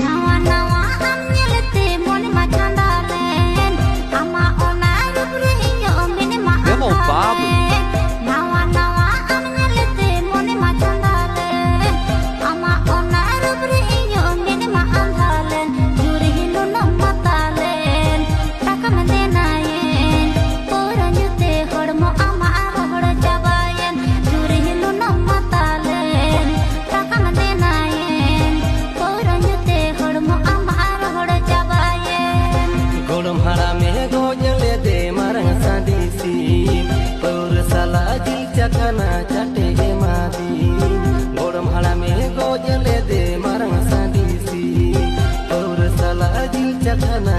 nawa nawa am nyelete moni ma chandalen ama ona rubre inyo mini ma andalen nawa nawa am nyelete moni ma chandalen ama ona rubre inyo mini ma andalen juri hinu namma talen taka mande nayen poranyute hormo ama rohod jabayen juri hinu namma talen taka mande nayen poranyute hormo ama rohod jabayen golom harame gojale de marang sadisi pur sala jil chakana chate emadi golom harame gojale de marang sadisi pur sala jil chakana